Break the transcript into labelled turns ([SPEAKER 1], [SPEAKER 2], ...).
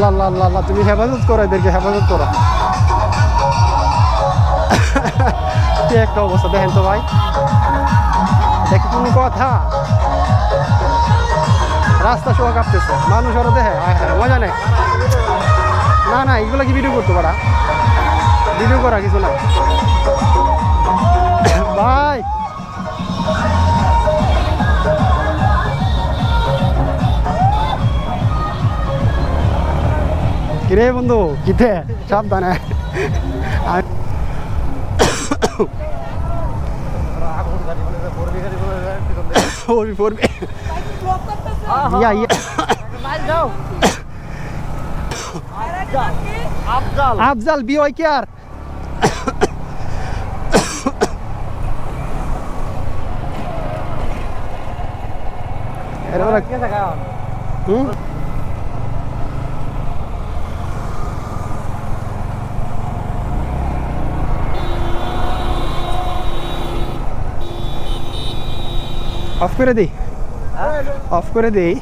[SPEAKER 1] আল্লাহ আল্লাহ আল্লাহ আল্লাহ, তুমি হেফাজত করো, এদেরকে হেফাজত করো। কি একটা অবস্থা দেখেন তো ভাই, দেখি কোনো কথা, রাস্তা সহ কাঁপতেছে, মানুষ আরো দেখে মজা নেই। না না, এগুলো কি ভিডিও করতে পারা? ভিডিও করা কিছু না ভাই। কিরে বন্ধু, কিতে সাবধানে। Afzal by care. অফ করে দিই, অফ করে দিই।